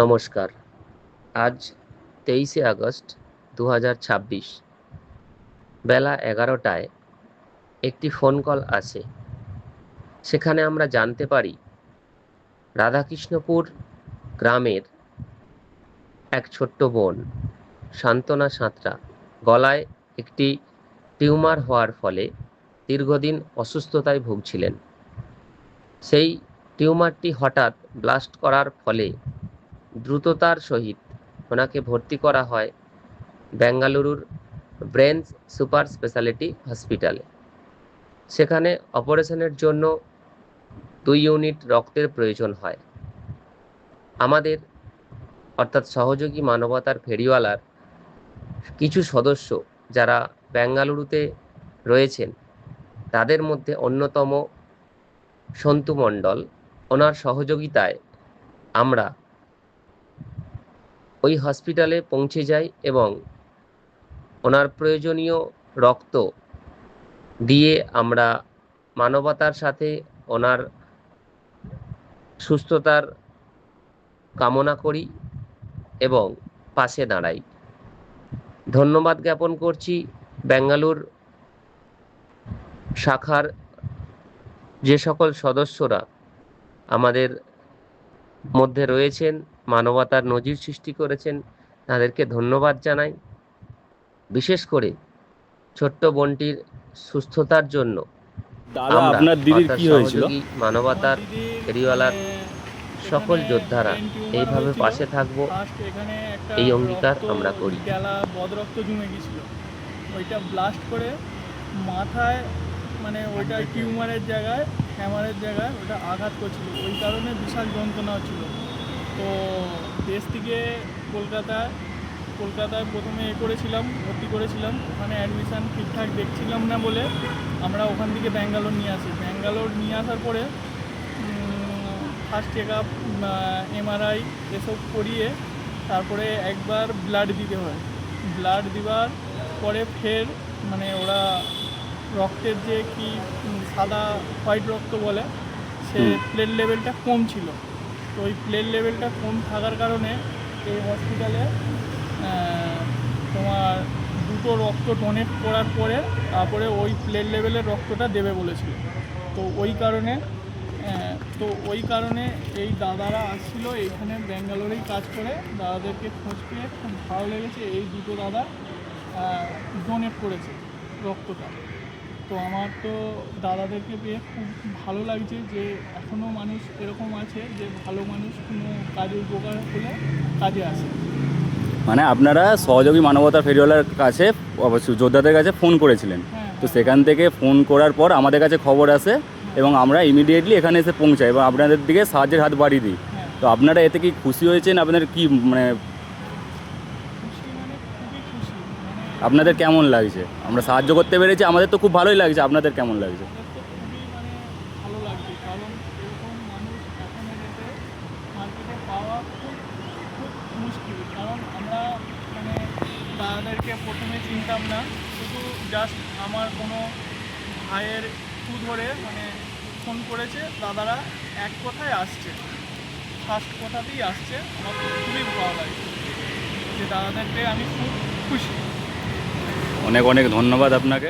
নমস্কার। আজ 23শে আগস্ট 2026 বেলা 11টায় একটি ফোন কল আসে। সেখানে আমরা জানতে পারি রাধাকৃষ্ণপুর গ্রামের এক ছোট্ট বোন সান্ত্বনা সাঁতরা গলায় একটি টিউমার হওয়ার ফলে দীর্ঘদিন অসুস্থতায় ভুগছিলেন। সেই টিউমারটি হঠাৎ ব্লাস্ট করার ফলে দ্রুততার সহিত ওনাকে ভর্তি করা হয় বেঙ্গালুরুর ব্রেন সুপার স্পেশালিটি হসপিটালে। সেখানে অপারেশনের জন্য 2 ইউনিট রক্তের প্রয়োজন হয়। আমাদের অর্থাৎ সহযোগী মানবতার ফেরিওয়ালার কিছু সদস্য যারা বেঙ্গালুরুতে রয়েছেন, তাদের মধ্যে অন্যতম সন্তু মণ্ডল, ওনার সহযোগিতায় আমরা ওই হসপিটালে পৌঁছে যাই এবং ওনার প্রয়োজনীয় রক্ত দিয়ে আমরা মানবতার সাথে ওনার সুস্থতার কামনা করি এবং পাশে দাঁড়াই। ধন্যবাদ জ্ঞাপন করছি বেঙ্গালুর শাখার যে সকল সদস্যরা আমাদের মধ্যে রয়েছেন, মানবতার নজির সৃষ্টি করেছেন, তাদেরকে ধন্যবাদ জানাই। বিশেষ করে ছোট্ট বোনটির সুস্থতার জন্য দাদা, আমরা আপনার দিদির অর্থাৎ কি হয়েছিল? সহযোগী মানবতার ফেরিওয়ালার সকল যোদ্ধারা এইভাবে পাশে থাকব, ফার্স্ট এখানে একটা এই অঙ্গীকার রক্ত আমরা করি। গেলা বদরক্ত জমে গেছিল, ওইটা ব্লাস্ট করে মাথায়, মানে ওইটা টিউমারের জায়গায়, হ্যামারের জায়গায় ওটা আঘাত করছিল, ওই কারণে বিশাল যন্ত্রণা হচ্ছিল। তো দেশ থেকে কলকাতায় প্রথমে করেছিলাম, ভর্তি করেছিলাম। ওখানে অ্যাডমিশান ঠিকঠাক দেখছিলাম না বলে আমরা ওখান থেকে ব্যাঙ্গালোর নিয়ে আসি। ব্যাঙ্গালোর নিয়ে আসার পরে ফার্স্ট চেক আপ, এমআরআই এসব করিয়ে তারপরে একবার ব্লাড দিতে হয়। ব্লাড দেওয়ার পরে ফের মানে ওরা রক্তের যে কি সাদা হোয়াইট রক্ত বলে, সে প্লেট লেভেলটা কম ছিল। তো ওই প্লেট লেভেলটা কম থাকার কারণে এই হসপিটালে তোমার দুটো রক্ত ডোনেট করার পরে তারপরে ওই প্লেট লেভেলের রক্তটা দেবে বলেছিল। তো ওই কারণে এই দাদারা আসছিল, এইখানে ব্যাঙ্গালোরেই কাজ করে। দাদাদেরকে খোঁজ পেয়ে খুব ভালো লেগেছে, এই দুটো দাদা ডোনেট করেছে রক্তটা। তো আমার তো দাদাদেরকে পেয়ে খুব ভালো লাগছে যে এখনও মানুষ এরকম আছে যে ভালো মানুষ কোনো কাজে উপকার হলে কাজে আসে। মানে আপনারা সহযোগী মানবতা ফেরিওয়ালার কাছে, অবশ্যই যোদ্ধাদের কাছে ফোন করেছিলেন। তো সেখান থেকে ফোন করার পর আমাদের কাছে খবর আসে এবং আমরা ইমিডিয়েটলি এখানে এসে পৌঁছাই এবং আপনাদের দিকে সাহায্যের হাত বাড়িয়ে দিই। তো আপনারা এতে কি খুশি হয়েছেন? আপনাদের কি মানে খুশি, মানে খুবই খুশি। মানে আপনাদের কেমন লাগছে? আমরা সাহায্য করতে পেরেছি, আমাদের তো খুব ভালোই লাগছে। আপনাদের কেমন লাগছে? আমাদের তো খুবই মানে ভালো লাগছে, কারণ এরকম মানুষ এখন এদেরকে মার্কেটে পাওয়া খুব খুব মুশকিল। কারণ আমরা মানে দাদাদেরকে প্রথমে চিনতাম না, শুধু জাস্ট আমার কোনো ভাইয়ের থ্রু ধরে মানে ফোন করেছে, দাদারা এক কথায় আসছে, ফার্স্ট কথাতেই আসছে। আমার খুবই ভালো লাগছে যে দাদাদেরকে আমি খুব খুশি। অনেক অনেক ধন্যবাদ আপনাকে।